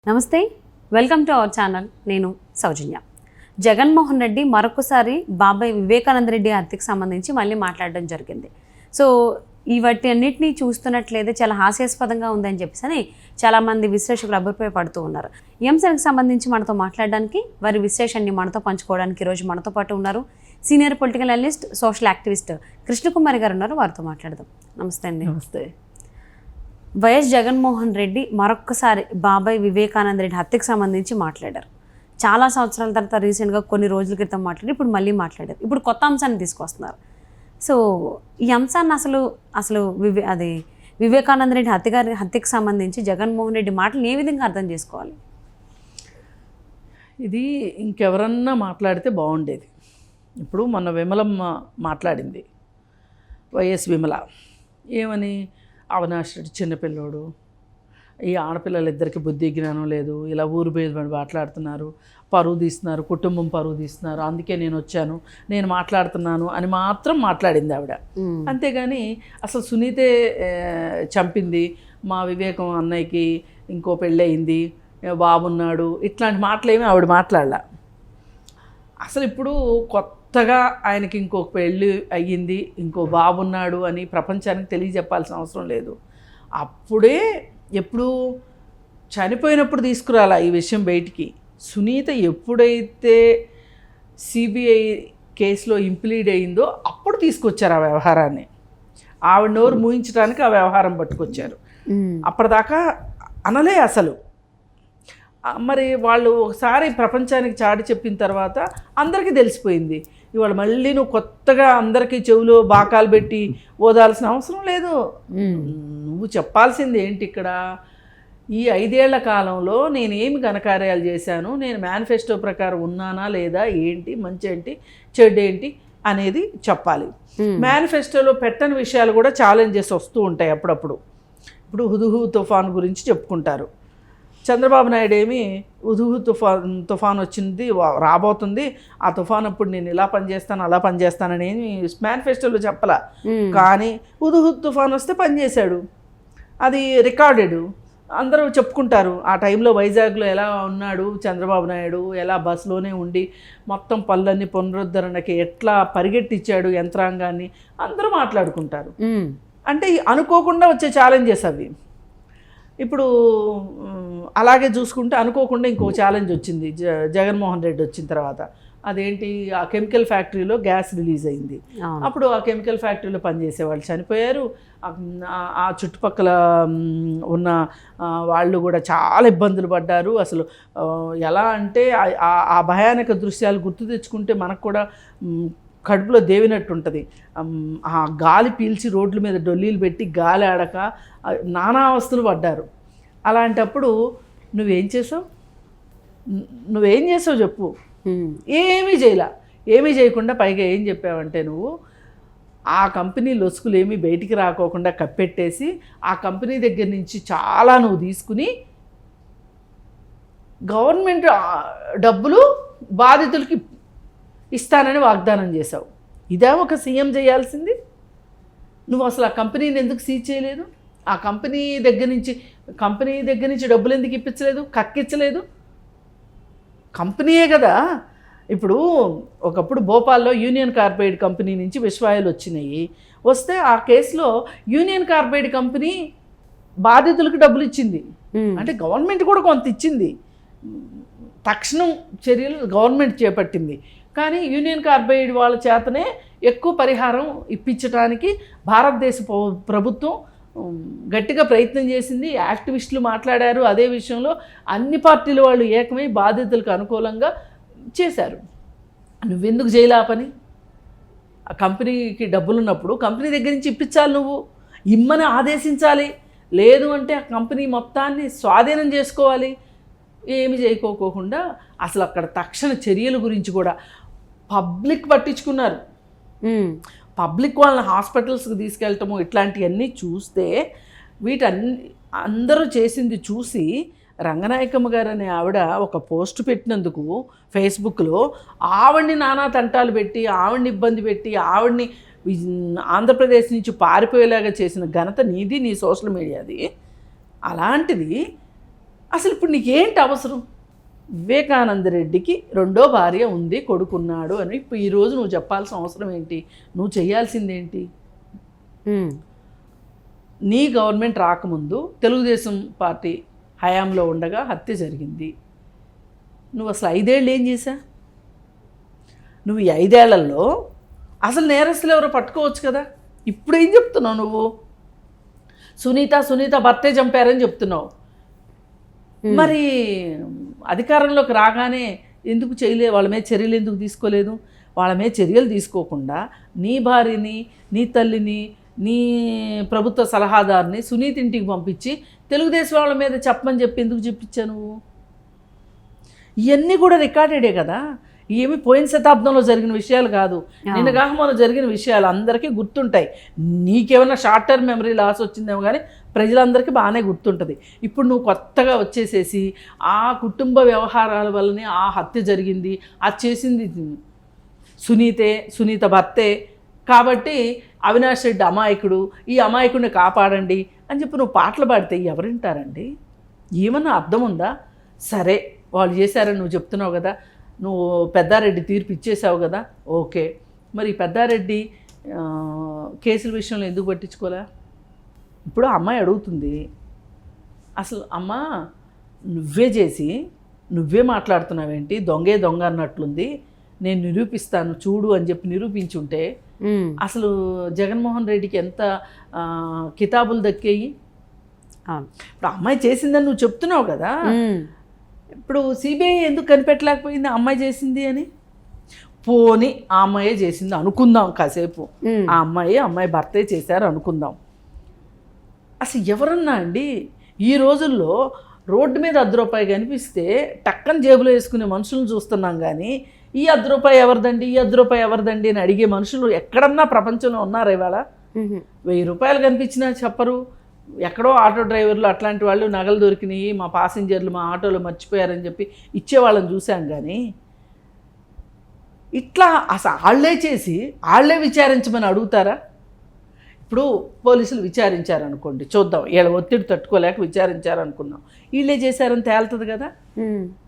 నమస్తే, welcome to our channel. నేను సౌజన్య. జగన్మోహన్ రెడ్డి మరొకసారి బాబాయ్ వివేకానంద రెడ్డి హత్యకు సంబంధించి మళ్ళీ మాట్లాడడం జరిగింది. సో ఇవటి అన్నింటినీ చూస్తున్నట్లయితే చాలా హాస్యాస్పదంగా ఉందని చెప్పేసి చాలామంది విశ్లేషకులు అభిప్రాయపడుతూ ఉన్నారు. ఈ అంశానికి సంబంధించి మనతో మాట్లాడడానికి, వారి విశ్లేషణని మనతో పంచుకోవడానికి ఈరోజు మనతో పాటు ఉన్నారు senior political analyst, social activist Krishnakumari గారు ఉన్నారు. వారితో మాట్లాడదాం. నమస్తే అండి. నమస్తే. వైఎస్ జగన్మోహన్ రెడ్డి మరొక్కసారి బాబాయ్ వివేకానంద రెడ్డి హత్యకు సంబంధించి మాట్లాడారు. చాలా సంవత్సరాల తర్వాత రీసెంట్గా కొన్ని రోజుల క్రితం మాట్లాడి ఇప్పుడు మళ్ళీ మాట్లాడారు. ఇప్పుడు కొత్త అంశాన్ని తీసుకొస్తున్నారు. సో ఈ అంశాన్ని అసలు వివేకానంద రెడ్డి హత్యకు సంబంధించి జగన్మోహన్ రెడ్డి మాటలు ఏ విధంగా అర్థం చేసుకోవాలి? ఇది ఇంకెవరన్నా మాట్లాడితే బాగుండేది. ఇప్పుడు మన విమలమ్మ మాట్లాడింది, వైఎస్ విమల. ఏమని? అవినాష్ రెడ్డి చిన్నపిల్లోడు, ఈ ఆడపిల్లలిద్దరికి బుద్ధి జ్ఞానం లేదు, ఇలా ఊరు మీద మాట్లాడుతున్నారు, పరువు తీస్తున్నారు, కుటుంబం పరువు తీస్తున్నారు, అందుకే నేను వచ్చాను, నేను మాట్లాడుతున్నాను అని మాత్రం మాట్లాడింది ఆవిడ. అంతేగాని అసలు సునీతే చంపింది, మా వివేకం అన్నయ్యకి ఇంకో పెళ్ళయింది, బాబున్నాడు, ఇట్లాంటి మాటలేమీ ఆవిడ మాట్లాడలా. అసలు ఇప్పుడు కొత్తగా ఆయనకి ఇంకొక పెళ్ళి అయ్యింది, ఇంకో బాబున్నాడు అని ప్రపంచానికి తెలియజెప్పాల్సిన అవసరం లేదు. అప్పుడే ఎప్పుడు చనిపోయినప్పుడు తీసుకురాలా ఈ విషయం బయటికి. సునీత ఎప్పుడైతే సిబిఐ కేసులో ఇంప్లీడ్ అయిందో అప్పుడు తీసుకొచ్చారు ఆ వ్యవహారాన్ని. ఆవిడ నోరు మూయించడానికి ఆ వ్యవహారం పట్టుకొచ్చారు. అప్పటిదాకా అనలే అసలు. మరి వాళ్ళు ఒకసారి ప్రపంచానికి చాటి చెప్పిన తర్వాత అందరికీ తెలిసిపోయింది. ఇవాళ మళ్ళీ నువ్వు కొత్తగా అందరికీ చెవులో బాకాలు పెట్టి ఓదాల్సిన అవసరం లేదు. నువ్వు చెప్పాల్సింది ఏంటి ఇక్కడ? ఈ 5 ఏళ్ల కాలంలో నేనేమి ఘనకార్యాలు చేశాను, నేను మేనిఫెస్టో ప్రకారం ఉన్నానా లేదా, ఏంటి మంచి ఏంటి చెడు ఏంటి అనేది చెప్పాలి. మేనిఫెస్టోలో పెట్టని విషయాలు కూడా ఛాలెంజెస్ వస్తూ ఉంటాయి అప్పుడప్పుడు. ఇప్పుడు హుదుహు తుఫాన్ గురించి చెప్పుకుంటారు. చంద్రబాబు నాయుడు ఏమి హుదుహు తుఫాన్ వచ్చింది, రాబోతుంది, ఆ తుఫాన్ అప్పుడు నేను ఇలా పనిచేస్తాను అలా పనిచేస్తానని మేనిఫెస్టోలో చెప్పలా. కానీ హుదుహు తుఫాన్ వస్తే పనిచేశాడు, అది రికార్డెడ్, అందరూ చెప్పుకుంటారు. ఆ టైంలో వైజాగ్లో ఎలా ఉన్నాడు చంద్రబాబు నాయుడు, ఎలా బస్సులోనే ఉండి మొత్తం పనులన్నీ పునరుద్ధరణకి ఎట్లా పరిగెట్టించాడు యంత్రాంగాన్ని, అందరూ మాట్లాడుకుంటారు. అంటే అనుకోకుండా వచ్చే ఛాలెంజెస్ అవి. ఇప్పుడు అలాగే చూసుకుంటే అనుకోకుండా ఇంకో ఛాలెంజ్ వచ్చింది జగన్మోహన్ రెడ్డి వచ్చిన తర్వాత. అదేంటి? ఆ కెమికల్ ఫ్యాక్టరీలో గ్యాస్ రిలీజ్ అయింది. అప్పుడు ఆ కెమికల్ ఫ్యాక్టరీలో పనిచేసే వాళ్ళు చనిపోయారు. ఆ చుట్టుపక్కల ఉన్న వాళ్ళు కూడా చాలా ఇబ్బందులు పడ్డారు. అసలు ఎలా అంటే ఆ భయానక దృశ్యాలు గుర్తు తెచ్చుకుంటే మనకు కూడా కడుపులో దేవినట్టు ఉంటుంది. ఆ గాలి పీల్చి రోడ్ల మీద డొల్లీలు పెట్టి గాలి ఆడక నానా అవస్థలు పడ్డారు. అలాంటప్పుడు నువ్వేం చేసావు చెప్పు? ఏమీ చేయలా. ఏమీ చేయకుండా పైగా ఏం చెప్పావంటే, నువ్వు ఆ కంపెనీ లొసుకులు ఏమీ బయటికి రాకోకుండా కప్పెట్టేసి ఆ కంపెనీ దగ్గర నుంచి చాలా నువ్వు తీసుకుని గవర్నమెంట్ డబ్బులు బాధితులకి ఇస్తానని వాగ్దానం చేశావు. ఇదే ఒక సీఎం చేయాల్సింది. నువ్వు అసలు ఆ కంపెనీని ఎందుకు సీజ్ చేయలేదు? ఆ కంపెనీ దగ్గర నుంచి డబ్బులు ఎందుకు ఇప్పించలేదు, కక్కించలేదు? కంపెనీయే కదా. ఇప్పుడు ఒకప్పుడు భోపాల్లో యూనియన్ కార్బైడ్ కంపెనీ నుంచి విశ్వాయాలు వచ్చినాయి. వస్తే ఆ కేసులో యూనియన్ కార్బైడ్ కంపెనీ బాధితులకు డబ్బులు ఇచ్చింది. అంటే గవర్నమెంట్ కూడా కొంత ఇచ్చింది, తక్షణం చర్యలు గవర్నమెంట్ చేపట్టింది. కానీ యూనియన్ కార్బైడ్ వాళ్ళ చేతనే ఎక్కువ పరిహారం ఇప్పించడానికి భారతదేశ ప్రభుత్వం గట్టిగా ప్రయత్నం చేసింది. యాక్టివిస్టులు మాట్లాడారు అదే విషయంలో. అన్ని పార్టీల వాళ్ళు ఏకమై బాధితులకు అనుకూలంగా చేశారు. నువ్వెందుకు చేయలే ఆ పని? ఆ కంపెనీకి డబ్బులున్నప్పుడు కంపెనీ దగ్గర నుంచి ఇప్పించాలి, నువ్వు ఇమ్మని ఆదేశించాలి. లేదు అంటే ఆ కంపెనీ మొత్తాన్ని స్వాధీనం చేసుకోవాలి. ఏమి చేయకోకుండా అసలు అక్కడ తక్షణ చర్యల గురించి కూడా పబ్లిక్ పట్టించుకున్నారు. పబ్లిక్ వాళ్ళని హాస్పిటల్స్కి తీసుకెళ్ళటము ఇట్లాంటివన్నీ చూస్తే అందరూ చేసింది చూసి రంగనాయకమ్మ గారు అనే ఆవిడ ఒక పోస్ట్ పెట్టినందుకు ఫేస్బుక్లో ఆవిడ్ని నానా తంటాలు పెట్టి, ఆవిడ్ని ఇబ్బంది పెట్టి, ఆవిడ్ని ఆంధ్రప్రదేశ్ నుంచి పారిపోయేలాగా చేసిన ఘనత నీది, నీ సోషల్ మీడియాది. అలాంటిది అసలు ఇప్పుడు నీకేంటి అవసరం? వివేకానంద రెడ్డికి రెండో భార్య ఉంది, కొడుకున్నాడు అని ఇప్పుడు ఈరోజు నువ్వు చెప్పాల్సిన అవసరం ఏంటి? నువ్వు చేయాల్సిందేంటి? నీ గవర్నమెంట్ రాకముందు తెలుగుదేశం పార్టీ హయాంలో ఉండగా హత్య జరిగింది. నువ్వు అసలు 5 ఏళ్ళు ఏం చేశా? నువ్వు ఈ 5 ఏళ్లలో అసలు నేరస్తులు ఎవరో పట్టుకోవచ్చు కదా. ఇప్పుడు ఏం చెప్తున్నావు నువ్వు? సునీత భర్తే చంపారని చెప్తున్నావు. మరి అధికారంలోకి రాగానే ఎందుకు వాళ్ళ మీద చర్యలు ఎందుకు తీసుకోలేదు? వాళ్ళ మీద చర్యలు తీసుకోకుండా నీ భార్యని, నీ తల్లిని, నీ ప్రభుత్వ సలహాదారుని సునీత ఇంటికి పంపించి తెలుగుదేశం వాళ్ళ మీద చెప్పమని చెప్పి ఎందుకు చెప్పించా నువ్వు? ఇవన్నీ కూడా రికార్డెడే కదా. ఏమి పోయిన శతాబ్దంలో జరిగిన విషయాలు కాదు, నిన్నగాహంలో జరిగిన విషయాలు అందరికీ గుర్తుంటాయి. నీకేమైనా షార్ట్ టర్మ్ మెమరీ లాస్ వచ్చిందేమో కానీ ప్రజలందరికీ బాగానే గుర్తుంటుంది. ఇప్పుడు నువ్వు కొత్తగా వచ్చేసేసి ఆ కుటుంబ వ్యవహారాల వల్లనే ఆ హత్య జరిగింది, అది చేసింది సునీత భర్తే కాబట్టి అవినాష్ రెడ్డి అమాయకుడు, ఈ అమాయకుడిని కాపాడండి అని చెప్పి నువ్వు పాటలు పాడితే ఎవరు వింటారండి? ఏమన్నా అర్థం ఉందా? సరే వాళ్ళు చేశారని నువ్వు చెప్తున్నావు కదా, నువ్వు పెద్దారెడ్డి తీర్పు ఇచ్చేసావు కదా, ఓకే. మరి పెద్దారెడ్డి కేసుల విషయంలో ఎందుకు పట్టించుకోలే? ఇప్పుడు ఆ అమ్మాయి అడుగుతుంది, అసలు అమ్మ నువ్వే చేసి నువ్వే మాట్లాడుతున్నావేంటి? దొంగ అన్నట్లుంది, నేను నిరూపిస్తాను చూడు అని చెప్పి నిరూపించుంటే అసలు జగన్మోహన్ రెడ్డికి ఎంత కితాబులు దక్కేయి? ఇప్పుడు అమ్మాయి చేసిందని నువ్వు చెప్తున్నావు కదా, ఇప్పుడు సిబిఐ ఎందుకు కనిపెట్టలేకపోయింది అమ్మాయి చేసింది అని? పోని ఆ అమ్మాయే చేసింది అనుకుందాం కాసేపు, ఆ అమ్మాయి భర్తే చేశారు అనుకుందాం. అసలు ఎవరన్నా అండి ఈ రోజుల్లో రోడ్డు మీద ₹10 కనిపిస్తే టక్కన జేబులో వేసుకునే మనుషులను చూస్తున్నాం కానీ ఈ ₹10 ఎవరిదండి, ఈ ₹10 ఎవరిదండి అని అడిగే మనుషులు ఎక్కడన్నా ప్రపంచంలో ఉన్నారా? ఇవాళ ₹1000 కనిపించినా చెప్పరు. ఎక్కడో ఆటో డ్రైవర్లు అట్లాంటి వాళ్ళు నగలు దొరికినాయి, మా పాసింజర్లు మా ఆటోలో మర్చిపోయారని చెప్పి ఇచ్చేవాళ్ళని చూసాం. కానీ ఇట్లా అసలు వాళ్ళే చేసి వాళ్ళే విచారించమని అడుగుతారా? ఇప్పుడు పోలీసులు విచారించారనుకోండి, చూద్దాం, వీళ్ళ ఒత్తిడి తట్టుకోలేక విచారించారనుకున్నాం, వీళ్ళే చేశారని తేలుతుంది కదా.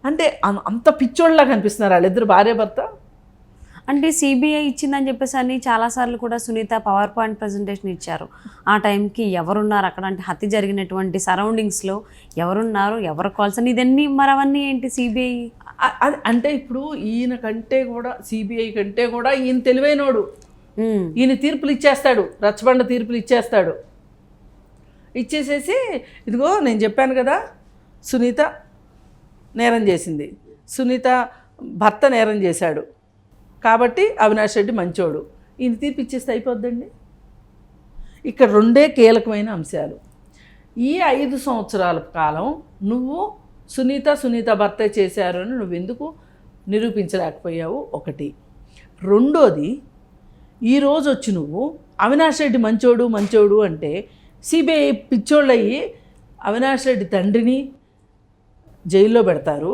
అంటే అంత పిచ్చోళ్ళలా కనిపిస్తున్నారు వాళ్ళిద్దరు భార్య భర్త. అంటే సిబిఐ ఇచ్చిందని చెప్పేసి అని చాలాసార్లు కూడా సునీత పవర్ పాయింట్ ప్రజెంటేషన్ ఇచ్చారు. ఆ టైంకి ఎవరున్నారు అక్కడ, అంటే హత్య జరిగినటువంటి సరౌండింగ్స్లో ఎవరున్నారు, ఎవరు కాల్స్ అని, ఇదన్నీ మరి అవన్నీ ఏంటి సిబిఐ? అంటే ఇప్పుడు ఈయన కంటే కూడా సిబిఐ కంటే కూడా ఈయన తెలివైనోడు. ఈయన తీర్పులు ఇచ్చేస్తాడు, రచ్చబండ తీర్పులు ఇచ్చేస్తాడు. ఇచ్చేసేసి ఇదిగో నేను చెప్పాను కదా, సునీత నేరం చేసింది, సునీత భర్త నేరం చేశాడు కాబట్టి అవినాష్ రెడ్డి మంచోడు, ఈయన తీర్పు ఇచ్చేస్తే అయిపోద్దండి. ఇక్కడ 2 కీలకమైన అంశాలు. ఈ 5 సంవత్సరాల కాలం నువ్వు సునీత భర్తే చేశారు అని నువ్వెందుకు నిరూపించలేకపోయావు? ఒకటి. రెండోది, ఈరోజు వచ్చి నువ్వు అవినాష్ రెడ్డి మంచోడు అంటే సిబిఐ పిచ్చోళ్ళయ్యి అవినాష్ రెడ్డి తండ్రిని జైల్లో పెడతారు,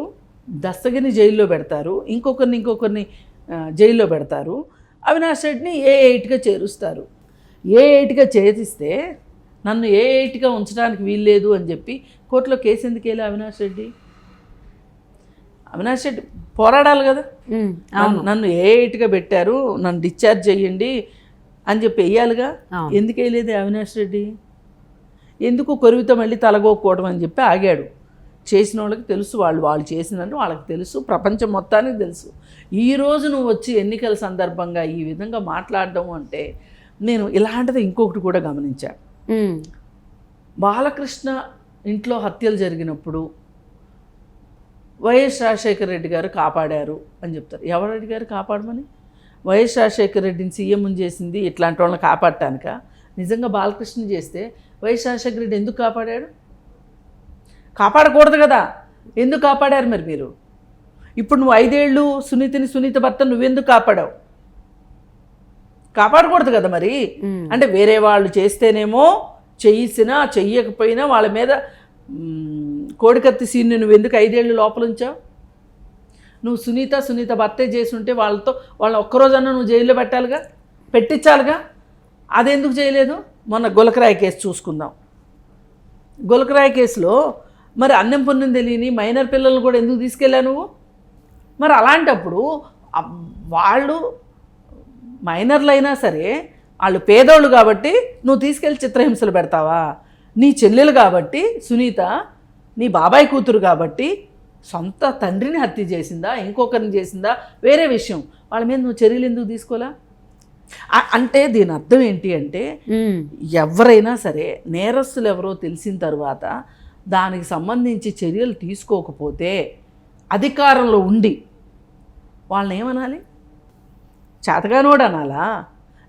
దస్తగిరిని జైల్లో పెడతారు, ఇంకొకరిని జైల్లో పెడతారు, అవినాష్ రెడ్డిని A8గా చేరుస్తారు. A8గా చేరిస్తే నన్ను A8గా ఉంచడానికి వీల్లేదు అని చెప్పి కోర్టులో కేసు ఎందుకు వెళ్ళి అవినాష్ రెడ్డి పోరాడాలి కదా. నన్ను A8గా పెట్టారు, నన్ను డిశ్చార్జ్ చేయండి అని చెప్పి వెయ్యాలిగా. ఎందుకు వేయలేదు అవినాష్ రెడ్డి? ఎందుకు కొరివితో మళ్ళీ తలగోక్కోవడం అని చెప్పి ఆగాడు. చేసిన వాళ్ళకి తెలుసు, వాళ్ళు చేసినట్టు వాళ్ళకి తెలుసు, ప్రపంచం మొత్తానికి తెలుసు. ఈరోజు నువ్వు వచ్చి ఎన్నికల సందర్భంగా ఈ విధంగా మాట్లాడడం అంటే, నేను ఇలాంటిది ఇంకొకటి కూడా గమనించాను. బాలకృష్ణ ఇంట్లో హత్యలు జరిగినప్పుడు వైఎస్ రాజశేఖర రెడ్డి గారు కాపాడారు అని చెప్తారు. ఎవరు అడిగారు కాపాడమని? వైఎస్ రాజశేఖర రెడ్డిని సీఎం చేసింది ఇట్లాంటి వాళ్ళని కాపాడటానిక? నిజంగా బాలకృష్ణ చేస్తే వైఎస్ రాజశేఖర రెడ్డి ఎందుకు కాపాడాడు? కాపాడకూడదు కదా. ఎందుకు కాపాడారు మరి మీరు? ఇప్పుడు నువ్వు 5 ఏళ్ళు సునీత భర్త నువ్వెందుకు కాపాడావు? కాపాడకూడదు కదా మరి. అంటే వేరే వాళ్ళు చేస్తేనేమో చేసినా చెయ్యకపోయినా వాళ్ళ మీద కోడికత్తి సీన్ని నువ్వు ఎందుకు 5 ఏళ్ళు లోపల ఉంచావు? నువ్వు సునీత భర్తే చేసి ఉంటే వాళ్ళ ఒక్కరోజన్నా నువ్వు జైల్లో పెట్టించాలిగా. అదెందుకు చేయలేదు? మొన్న గులకరాయి కేసు చూసుకుందాం. గులకరాయి కేసులో మరి అన్నం పుణ్యం తెలియని మైనర్ పిల్లలు కూడా ఎందుకు తీసుకెళ్ళా నువ్వు? మరి అలాంటప్పుడు వాళ్ళు మైనర్లు అయినా సరే వాళ్ళు పేదోళ్ళు కాబట్టి నువ్వు తీసుకెళ్ళి చిత్రహింసలు పెడతావా? నీ చెల్లెలు కాబట్టి సునీత, నీ బాబాయ్ కూతురు కాబట్టి సొంత తండ్రిని హత్య చేసిందా, ఇంకొకరిని చేసిందా వేరే విషయం, వాళ్ళ మీద నువ్వు చర్యలు ఎందుకు తీసుకోలా? అంటే దీని అర్థం ఏంటి అంటే, ఎవరైనా సరే నేరస్తులు ఎవరో తెలిసిన తర్వాత దానికి సంబంధించి చర్యలు తీసుకోకపోతే అధికారంలో ఉండి వాళ్ళని ఏమనాలి? చేతగానోడు అనాలా?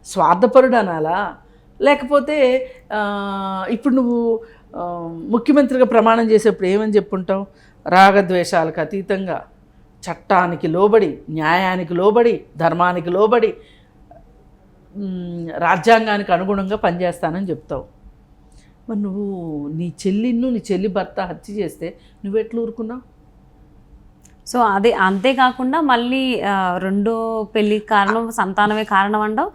స్వార్థపరుడు అనాలా? లేకపోతే ఇప్పుడు నువ్వు ముఖ్యమంత్రిగా ప్రమాణం చేసేప్పుడు ఏమని చెప్పుంటావు? రాగద్వేషాలకు అతీతంగా చట్టానికి లోబడి, న్యాయానికి లోబడి, ధర్మానికి లోబడి, రాజ్యాంగానికి అనుగుణంగా పనిచేస్తానని చెప్తావు. మరి నువ్వు నీ చెల్లి భర్త హత్య చేస్తే నువ్వెట్లు ఊరుకున్నావు? సో అదే, అంతేకాకుండా మళ్ళీ రెండో పెళ్ళికి కారణం సంతానమే కారణం అంటావు.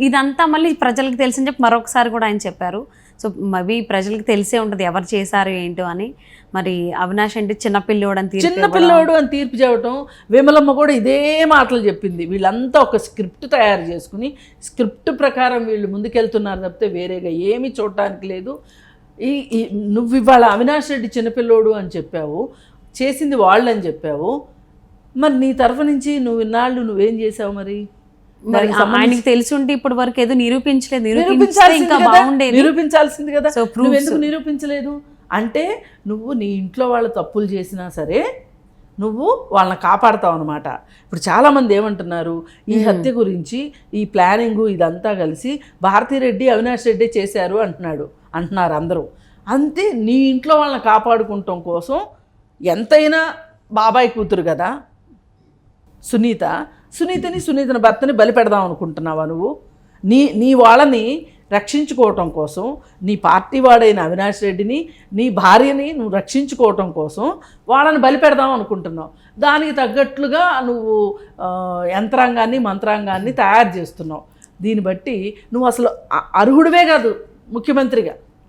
ఇదంతా మళ్ళీ ప్రజలకు తెలిసని చెప్పి మరొకసారి కూడా ఆయన చెప్పారు. సో మేబీ ప్రజలకు తెలిసే ఉంటుంది ఎవరు చేశారు ఏంటో అని. మరి అవినాష్ అంటే చిన్నపిల్లోడు అని తీర్పు చెప్పడం, విమలమ్మ కూడా ఇదే మాటలు చెప్పింది. వీళ్ళంతా ఒక స్క్రిప్ట్ తయారు చేసుకుని స్క్రిప్ట్ ప్రకారం వీళ్ళు ముందుకెళ్తున్నారు తప్పితే వేరేగా ఏమీ చూడటానికి లేదు. నువ్వు ఇవాళ అవినాష్ రెడ్డి చిన్నపిల్లోడు అని చెప్పావు, చేసింది వాళ్ళు అని చెప్పావు. మరి నీ తరఫు నుంచి నువ్వు ఇన్నాళ్ళు నువ్వేం చేసావు? మరి ఆయనకి తెలిసి ఉంటే ఇప్పటి వరకు ఏదో నిరూపించలేదు. నిరూపించాల్సింది కదా. నువ్వు ఎందుకు నిరూపించలేదు? అంటే నువ్వు నీ ఇంట్లో వాళ్ళు తప్పులు చేసినా సరే నువ్వు వాళ్ళని కాపాడతావు అనమాట. ఇప్పుడు చాలామంది ఏమంటున్నారు, ఈ హత్య గురించి ఈ ప్లానింగు ఇదంతా కలిసి భారతిరెడ్డి అవినాష్ రెడ్డి చేశారు అంటున్నారు అందరూ. అంతే, నీ ఇంట్లో వాళ్ళని కాపాడుకుంటాం కోసం ఎంతైనా బాబాయ్ కూతురు కదా సునీతని భర్తని బలి పెడదాం అనుకుంటున్నావా నువ్వు? నీ వాళ్ళని రక్షించుకోవటం కోసం, నీ పార్టీ వాడైన అవినాష్ రెడ్డిని, నీ భార్యని నువ్వు రక్షించుకోవటం కోసం వాళ్ళని బలి పెడదాం అనుకుంటున్నావు. దానికి తగ్గట్లుగా నువ్వు యంత్రాంగాన్ని మంత్రాంగాన్ని తయారు చేస్తున్నావు. దీన్ని బట్టి నువ్వు అసలు అర్హుడివే కాదు ముఖ్యమంత్రిగా.